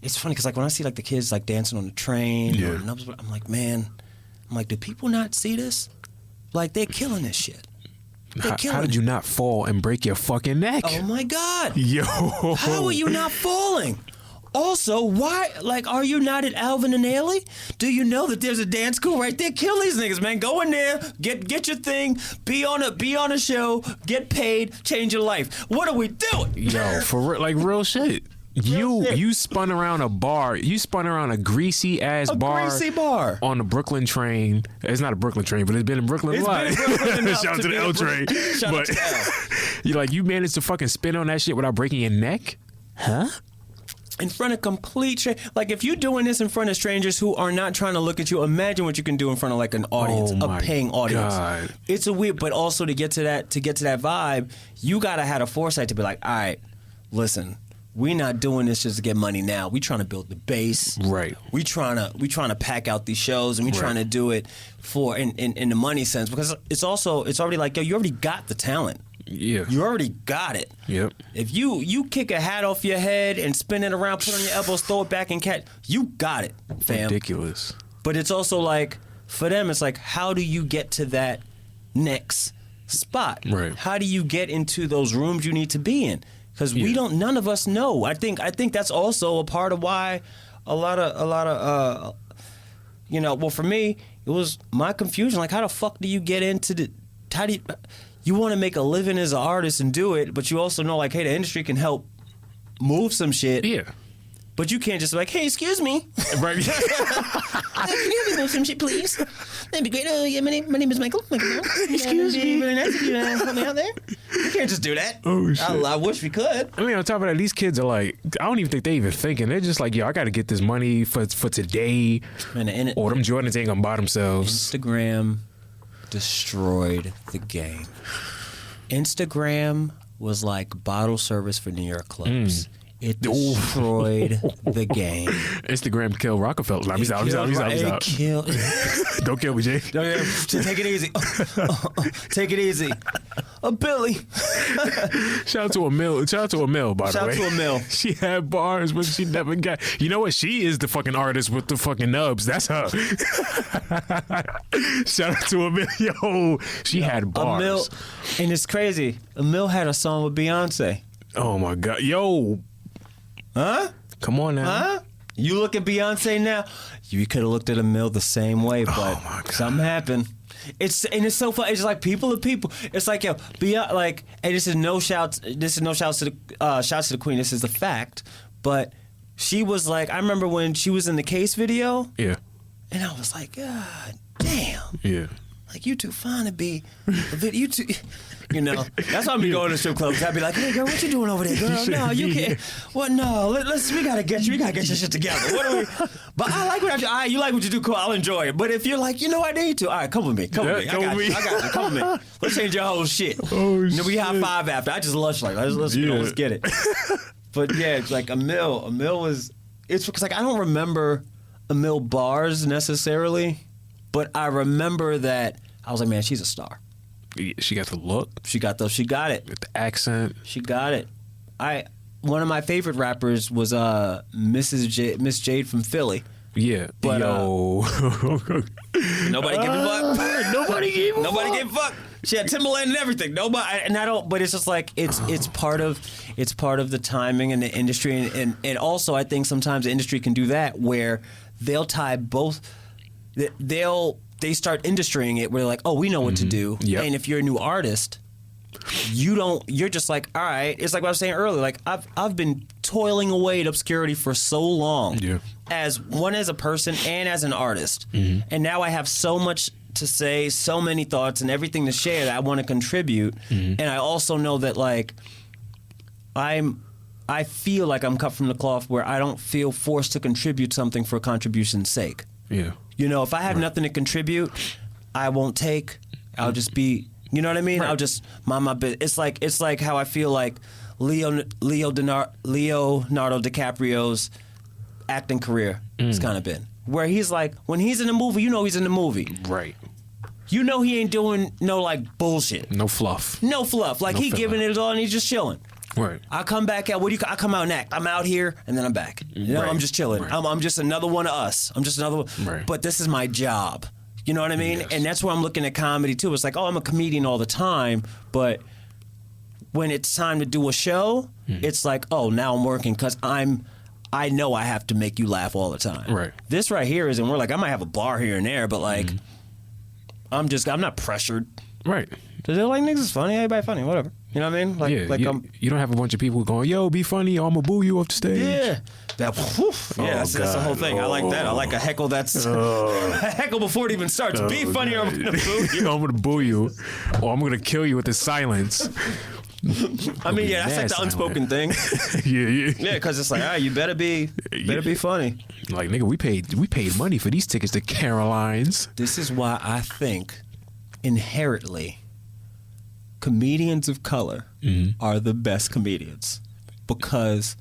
it's funny because like when I see like the kids like dancing on the train, or the nubs, I'm like, man, do people not see this? Like, they're killing this shit.
How did you not fall and break your fucking neck?
Oh my God.
Yo.
How are you not falling? Also, why, like, are you not at Alvin and Ailey? Do you know that there's a dance school right there? Kill these niggas, man. Go in there, get your thing, be on a show, get paid, change your life. What are we doing?
Yo, for real shit. You spun around a bar. You spun around a greasy ass bar.
Greasy bar
on the Brooklyn train. It's not a Brooklyn train, but it's been in Brooklyn a lot. Shout out to the L train. But you managed to fucking spin on that shit without breaking your neck? Huh?
In front of complete like, if you're doing this in front of strangers who are not trying to look at you, imagine what you can do in front of like an audience, a paying audience.
God.
It's a weird, but also to get to that vibe, you gotta have a foresight to be like, all right, listen, we not doing this just to get money now. We trying to build the base.
Right.
We trying to pack out these shows, and we trying to do it for in the money sense, because it's already like, yo, you already got the talent.
Yeah.
You already got it.
Yep.
If you kick a hat off your head and spin it around, put it on your elbows, throw it back and catch, you got it, fam.
Ridiculous.
But it's also like, for them, it's like, how do you get to that next spot?
Right.
How do you get into those rooms you need to be in? Because none of us know. I think that's also a part of why a lot of well, for me, it was my confusion. Like, how the fuck do you get into you want to make a living as an artist and do it, but you also know, like, hey, the industry can help move some shit.
Yeah.
But you can't just be like, hey, excuse me.
Right.
Can you help me move some shit, please? That'd be great. Oh, yeah, my name is Michael. Excuse me. Really nice if you help me out there. You can't just do that.
Oh, shit.
I wish we could.
I mean, on top of that, these kids are like, I don't even think they even thinking. They're just like, yo, I got to get this money for today.
Man,
or them Jordans ain't going to buy themselves.
Instagram destroyed the game. Instagram was like bottle service for New York clubs. It destroyed the game.
Instagram killed Rockefeller. He's out. Don't kill me, Jay.
Take it easy. Take it easy. Billy.
Shout out to Emil, by the way.
Shout out to Emil.
She had bars, but she never got. You know what? She is the fucking artist with the fucking nubs. That's her. Shout out to Emil. Yo, she had bars.
Emil, and it's crazy. Emil had a song with Beyonce.
Oh my God. Yo.
Huh?
Come on now.
Huh? You look at Beyonce now, you could have looked at Emil the same way, but something happened. It's so fun. It's like people are people. It's like, yo, like, and this is no shouts to the shouts to the queen. This is a fact. But she was like, I remember when she was in the Case video.
Yeah.
And I was like, God damn.
Yeah.
like, you too fine to be a video. You too, you know. That's why I be going to strip clubs. I'd be like, hey girl, what you doing over there, girl? No, you can't. What? No, we gotta get your shit together. What are we? But I like what you like what you do. Cool, I'll enjoy it. But if you're like, you know, I need to. All right, come with me. Come with me. I got you. Come with me. Let's change your whole shit.
Oh,
shit. We high five after. I just lush like, let's get it. But yeah, it's like Emil was. It's because like I don't remember Emil bars necessarily, but I remember that I was like, man, she's a star.
She got the look.
She got it.
With the accent.
She got it. One of my favorite rappers was Miss Jade from Philly.
Yeah.
But nobody gave a fuck.
Nobody gave a
fuck. She had Timberland and everything. But it's just like it's part of the timing and the industry, and also I think sometimes the industry can do that where they'll tie both. They start industrying it where they're like, oh, we know what to do.
Yep.
And if you're a new artist, you're just like, all right. It's like what I was saying earlier. Like I've been toiling away at obscurity for so long, as a person and as an artist, and now I have so much to say, so many thoughts and everything to share that I want to contribute. And I also know that like I feel like I'm cut from the cloth where I don't feel forced to contribute something for contribution's sake.
Yeah.
You know, if I have nothing to contribute, I won't take. I'll just be, you know what I mean? Right. I'll just mind my business. It's like how I feel like Leonardo DiCaprio's acting career has kind of been. Where he's like, when he's in the movie, you know he's in the movie.
Right.
You know he ain't doing no like bullshit.
No fluff.
Like he giving it all and he's just chilling.
Right.
I come back out. I come out and act. I'm out here and then I'm back. You know, I'm just chilling. Right. I'm just another one of us. I'm just another one.
Right.
But this is my job. You know what I mean? Yes. And that's where I'm looking at comedy too. It's like, oh, I'm a comedian all the time, but when it's time to do a show, it's like, oh, now I'm working because I know I have to make you laugh all the time.
Right.
This right here isn't. We're like, I might have a bar here and there, but like, I'm not pressured.
Right.
Cause they're like, niggas is funny. Everybody funny. Whatever. You know what I mean? Like,
you don't have a bunch of people going, yo, be funny, or I'm gonna boo you off the stage.
Yeah. That's the whole thing. I like that. I like a heckle that's a heckle before it even starts. Be funny, or I'm gonna boo you.
I'm gonna boo you, or I'm gonna kill you with the silence.
I mean, yeah, that's like the unspoken thing. Yeah, because it's like, all right, you better be funny.
Like, nigga, we paid money for these tickets to Caroline's.
This is why I think inherently comedians of color are the best comedians, because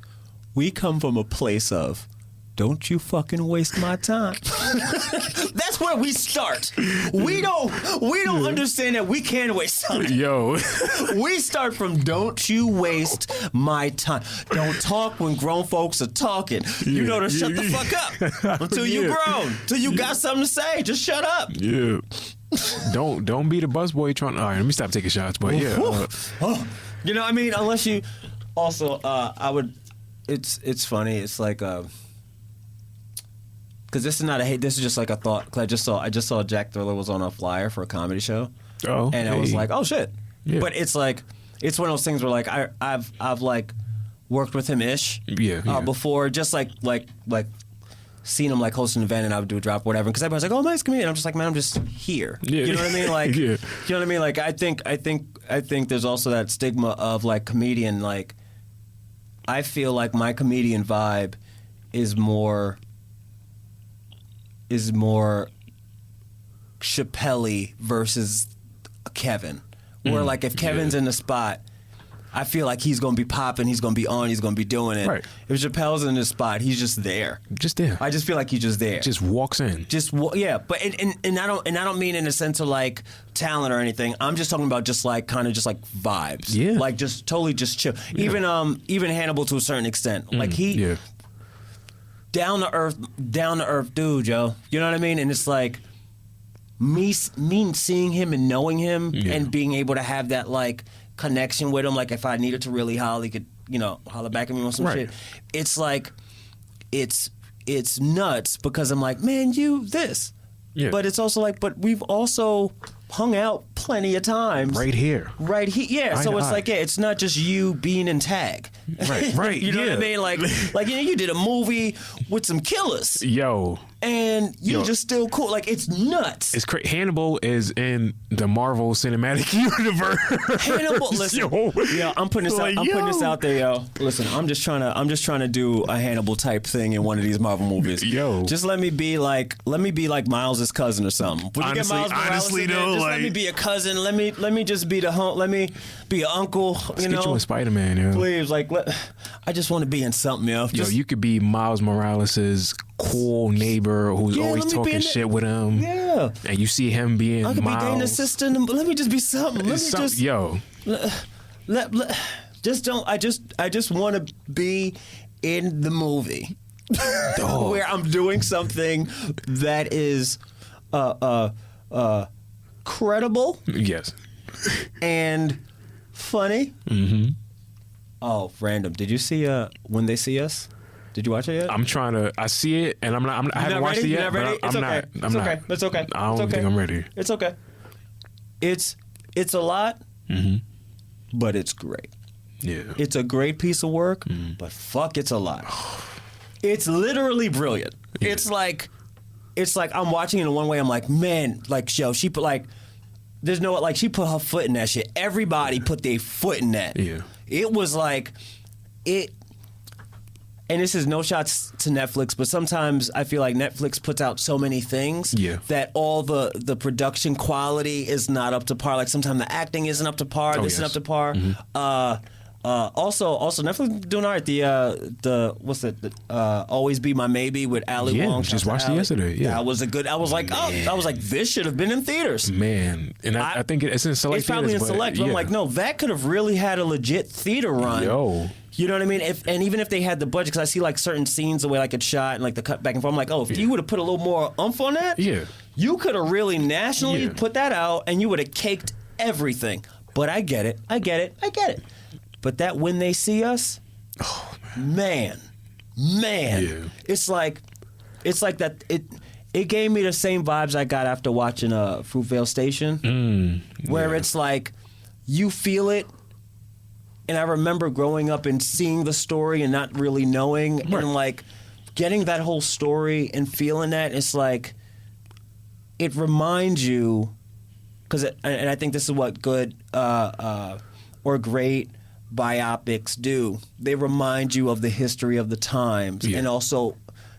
we come from a place of don't you fucking waste my time. That's where we start. We don't understand that we can waste time.
Yo.
We start from don't you waste my time. Don't talk when grown folks are talking. You know to shut the fuck up until you grown. Till you got something to say. Just shut up.
Yeah. Don't be the busboy trying. All right, let me stop taking shots. But yeah,
you know what I mean. Unless you, also, I would. It's funny. It's like, because this is not a hate. This is just like a thought. Cause I just saw Jack Thriller was on a flyer for a comedy show.
Oh,
and I was like, oh shit.
Yeah.
But it's like, it's one of those things where like I've like worked with him ish. Before, just like seen him like host an event and I would do a drop, whatever. Because everybody's like, "Oh, nice comedian." I'm just like, "Man, I'm just here."
Yeah.
You know what I mean? Like, you know what I mean? Like, I think there's also that stigma of like comedian. Like, I feel like my comedian vibe is more Chappelle versus Kevin. Where like if Kevin's in the spot, I feel like he's going to be popping, he's going to be on, he's going to be doing it.
Right.
If Chappelle's in the spot, he's just there.
Just there.
I just feel like he's just there.
Just walks in.
Yeah, but and I don't mean in a sense of like talent or anything. I'm just talking about just like kind of just like vibes.
Yeah.
Like just totally just chill. Yeah. Even Hannibal to a certain extent. Like he down to earth dude, yo. You know what I mean? And it's like me seeing him and knowing him and being able to have that like connection with him, like if I needed to really holler, he could, you know, holler back at me on some shit. It's like, it's nuts because I'm like, man, you this. Yeah. But it's also like, but we've also hung out plenty of times.
Right here.
Yeah. So it's like, yeah, it's not just you being in tag.
Right.
You know what I mean? Like you know, you did a movie with some killers.
Yo.
and you're just still cool. Like, it's nuts.
It's crazy. Hannibal is in the Marvel Cinematic Universe.
Hannibal, listen, yo, I'm putting this out. I'm putting this out there, yo. Listen, I'm just trying to do a Hannibal type thing in one of these Marvel movies.
Yo,
just let me be like Miles' cousin or something. When you get Miles Morales in there, just let me be a cousin. Let me just be the home. Let me be an uncle.
Let's get you in Spider-Man, yo.
Please, like, I just want to be in something, yo.
Yo, you could be Miles Morales' cool neighbor who's always talking shit with him.
Yeah.
And you see him being
I could
Miles.
be dating assistant. Let me just be something. I just want to be in the movie where I'm doing something that is credible.
Yes.
And funny.
Mm-hmm.
Oh, random. Did you see When They See Us? Did you watch it yet?
I'm trying to. I see it, and I haven't watched it yet.
But
I'm not.
It's okay. It's okay.
I don't think I'm ready.
It's okay. It's a lot, but it's great.
Yeah.
It's a great piece of work, but fuck, it's a lot. It's literally brilliant.
Yeah.
It's like I'm watching it in one way. I'm like, man, like, yo, she put like, there's no, like, she put her foot in that shit. Everybody put their foot in that.
Yeah.
It was like, and this is no shots to Netflix, but sometimes I feel like Netflix puts out so many things that all the production quality is not up to par. Like, sometimes the acting isn't up to par. This isn't up to par. Also Netflix doing all right. The what's it? Always Be My Maybe with Ali Wong.
Just watched it yesterday. Yeah,
that was a good. I was like, this should have been in theaters.
Man, and I think it's in select.
It's probably
theaters,
in select. But I'm like, no, that could have really had a legit theater run.
Yo.
You know what I mean? And even if they had the budget, because I see like certain scenes the way like it's shot and like the cut back and forth, I'm like, if you would have put a little more oomph on that, you could have really nationally put that out and you would have caked everything. But I get it. But that When They See Us, man, it's like that. It gave me the same vibes I got after watching Fruitvale Station, where it's like you feel it. And I remember growing up and seeing the story and not really knowing, and like getting that whole story and feeling that. It's like it reminds you, and I think this is what good or great biopics do. They remind you of the history of the times and also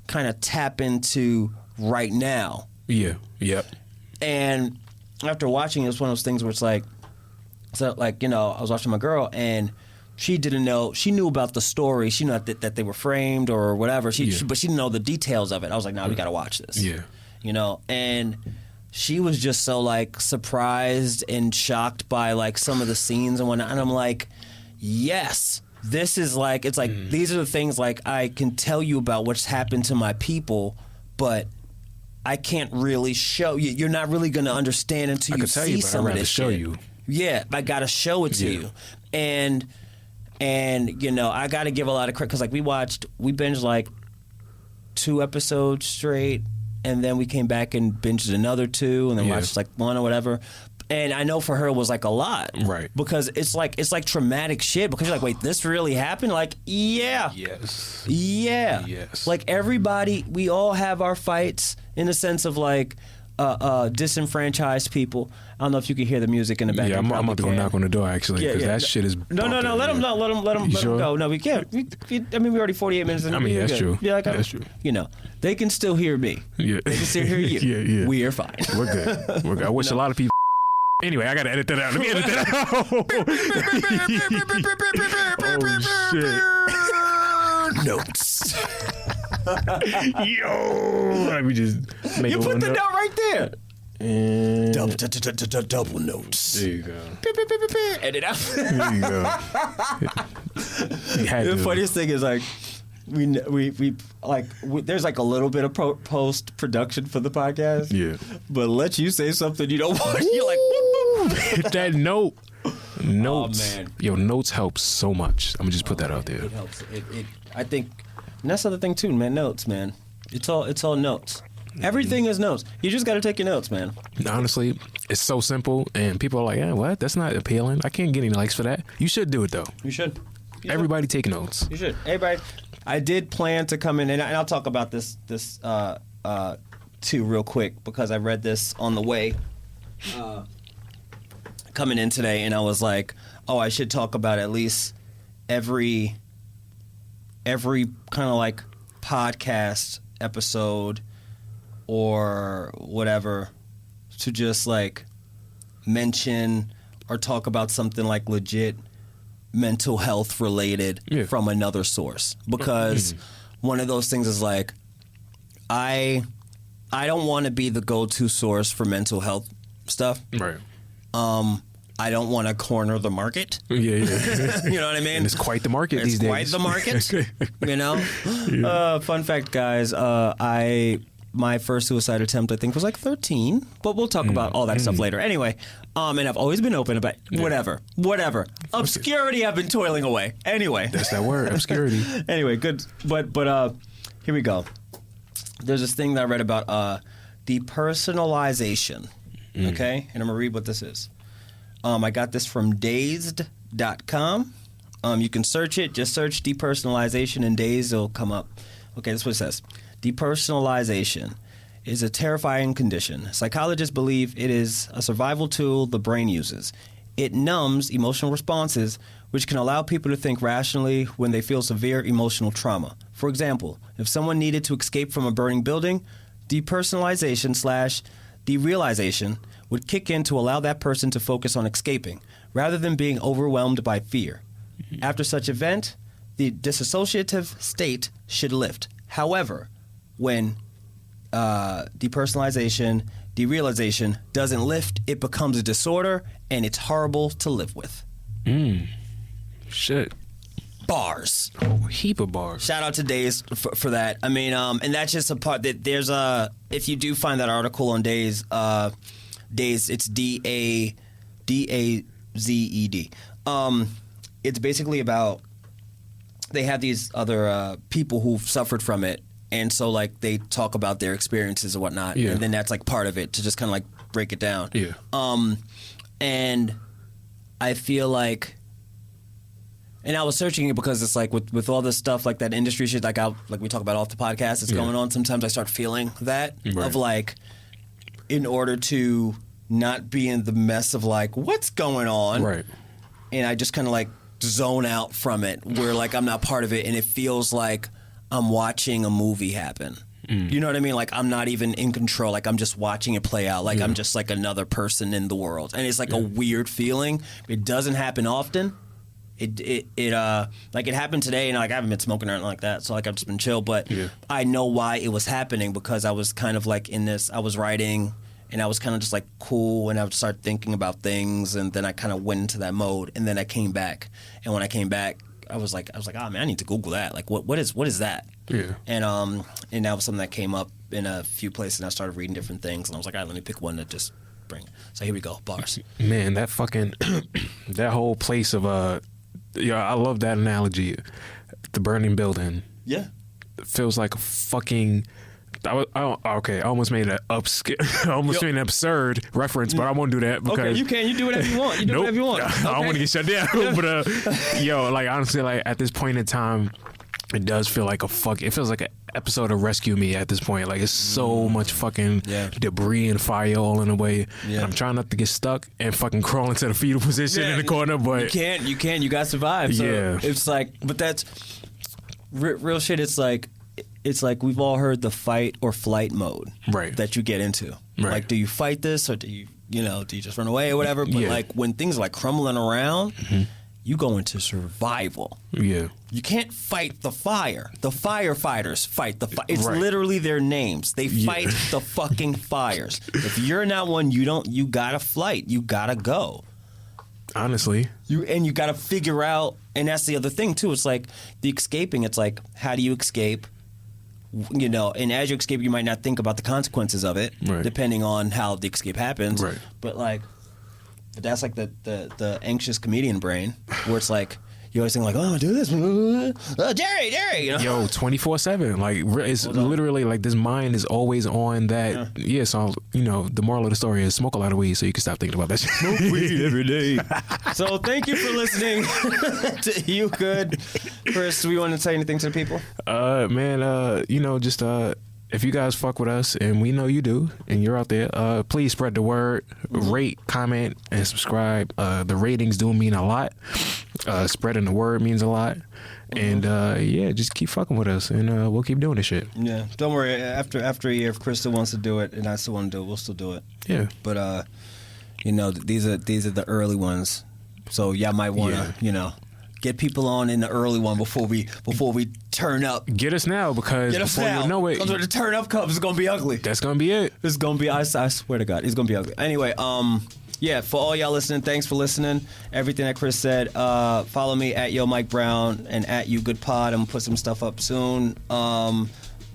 kind of tap into right now.
Yeah. Yep.
And after watching it, it's one of those things where it's like, so, like, you know, I was watching my girl, and she didn't know. She knew about the story. She knew that they were framed or whatever. But she didn't know the details of it. I was like, we got to watch this. Yeah. You know, and she was just so, like, surprised and shocked by, like, some of the scenes and whatnot. And I'm like, yes, this is, like, it's like, these are the things, like, I can tell you about what's happened to my people, but I can't really show you. You're not really going to understand until you see some of this shit. I can tell you, but I'd rather show you. Yeah, I gotta show it to you, and you know, I gotta give a lot of credit because like we binged like 2 episodes straight, and then we came back and binged another 2, and then watched like 1 or whatever. And I know for her it was like a lot, right? Because it's like traumatic shit. Because you're like, wait, this really happened? Like, yes. Like everybody, we all have our fights in the sense of like. Disenfranchised people. I don't know if you can hear the music in the background.
Yeah, I'm about to go knock on the door actually because that shit is.
No. Let him go. No, we can't. I mean, we're already 48 minutes in.
I mean, that's true.
Yeah,
that's true.
You know, they can still hear me. Yeah, they can still hear you. Yeah. We are fine.
We're good. I wish a lot of people. Anyway, I gotta edit that out. Let me edit that out. Oh shit. Notes. Yo, let me just make
you put the note right there.
And
double notes.
There you go.
Edit out.
There you go.
The funniest thing is like we there's like a little bit of post production for the podcast. Yeah. But let you say something you don't want. You're like
hit that note. Notes.
Oh man.
Yo, notes help so much. I'm gonna just put that out there.
It helps. I think. And that's the other thing too, man. Notes, man. It's all notes. Everything is notes. You just got to take your notes, man.
Honestly, it's so simple, and people are like, "Yeah, what? That's not appealing. I can't get any likes for that." You should do it though.
You should.
Everybody take notes.
You should. Everybody. I did plan to come in, and I'll talk about this to real quick because I read this on the way coming in today, and I was like, oh, I should talk about at least every kind of like podcast episode or whatever to just like mention or talk about something like legit mental health related from another source, because one of those things is like I don't want to be the go-to source for mental health stuff.
Right.
I don't want to corner the market.
Yeah.
You know what I mean?
And it's quite the market these days.
It's quite the market. You know? Fun fact, guys, my first suicide attempt, I think, was like 13. But we'll talk about all that stuff later. Anyway, and I've always been open about whatever. Obscurity, I've been toiling away. Anyway.
That's that word, obscurity.
Anyway, good. But here we go. There's this thing that I read about depersonalization. Okay? And I'm going to read what this is. I got this from dazed.com. You can search it. Just search depersonalization and Dazed. It'll come up. Okay, that's what it says. Depersonalization is a terrifying condition. Psychologists believe it is a survival tool the brain uses. It numbs emotional responses, which can allow people to think rationally when they feel severe emotional trauma. For example, if someone needed to escape from a burning building, depersonalization/derealization would kick in to allow that person to focus on escaping, rather than being overwhelmed by fear. After such event, the dissociative state should lift. However, when depersonalization, derealization doesn't lift, it becomes a disorder, and it's horrible to live with.
Shit.
Bars.
Oh, heap of bars.
Shout out to Days for that. I mean, and that's just a part that there's if you do find that article on Days, it's DAZED. It's basically about, they have these other people who've suffered from it, and so like they talk about their experiences and whatnot, and then that's like part of it to just kind of like break it down.
Yeah.
And I feel like, and I was searching it because it's like with all this stuff like that industry shit, like we talk about off the podcast that's going on. Sometimes I start feeling that of like, in order to not be in the mess of like what's going on,
right?
And I just kind of like zone out from it, where like I'm not part of it, and it feels like I'm watching a movie happen. You know what I mean? Like I'm not even in control. Like I'm just watching it play out. Like I'm just like another person in the world, and it's like a weird feeling. It doesn't happen often. It like it happened today, and like I haven't been smoking or anything like that, so like I've just been chill. But I know why it was happening, because I was kind of like in this. I was writing, and I was kind of just like cool, and I would start thinking about things, and then I kind of went into that mode, and then I came back, and when I came back, I was like, oh man, I need to Google that. Like, what is that?
Yeah.
And that was something that came up in a few places, and I started reading different things, and I was like, all right, let me pick one that just bring. So here we go, bars.
Man, that fucking that whole place of I love that analogy. The burning building.
Yeah.
It feels like a fucking. I almost made an made an absurd reference, but I won't do that because
okay, you can. You do whatever you want. You do whatever you want. Okay.
I don't want to get shut down. But like honestly, like at this point in time, it does feel like it feels like an episode of Rescue Me at this point. Like it's so much fucking debris and fire all in the way. Yeah. And I'm trying not to get stuck and fucking crawl into the fetal position in the corner, but
you can't. You gotta survive. So it's like, but that's real shit. It's like we've all heard the fight or flight mode,
right? That
you get into. Right. Like, do you fight this, or do you just run away or whatever? But like when things are like crumbling around, you go into survival. Yeah. You can't fight the fire. The firefighters fight the fire. It's literally their names. They fight the fucking fires. If you're not one, you gotta fight. You gotta go.
Honestly.
You gotta figure out, and that's the other thing too. It's like the escaping. It's like, how do you escape? And as you escape, you might not think about the consequences of it, depending on how the escape happens. Right. But that's like the anxious comedian brain, where it's like you always think like, oh, do this, Jerry,
Yo, 24/7. Like it's literally like this mind is always on that. Yeah. So the moral of the story is smoke a lot of weed so you can stop thinking about that shit.
Smoke weed every day. So thank you for listening to You Good. Chris, do we want to say anything to the people?
Man, if you guys fuck with us, and we know you do, and you're out there, please spread the word, rate, comment, and subscribe. The ratings do mean a lot. Spreading the word means a lot. And yeah, just keep fucking with us, and we'll keep doing this shit.
Yeah, don't worry. After a year, if Chris still wants to do it, and I still want to do it, we'll still do it.
Yeah.
But you know, these are the early ones, so y'all might want to, you know, get people on in the early one before we turn up.
Get us now, because before you know it,
because when the turn up comes, it's gonna be ugly.
That's gonna be it.
It's gonna be. I swear to God, it's gonna be ugly. Anyway, yeah, for all y'all listening, thanks for listening. Everything that Chris said. Follow me at yomikebrown and at yougoodpod. I'm gonna put some stuff up soon.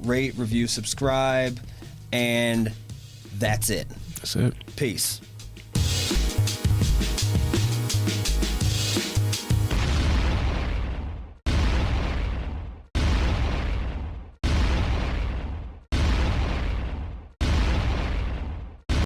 Rate, review, subscribe, and that's it.
That's it.
Peace.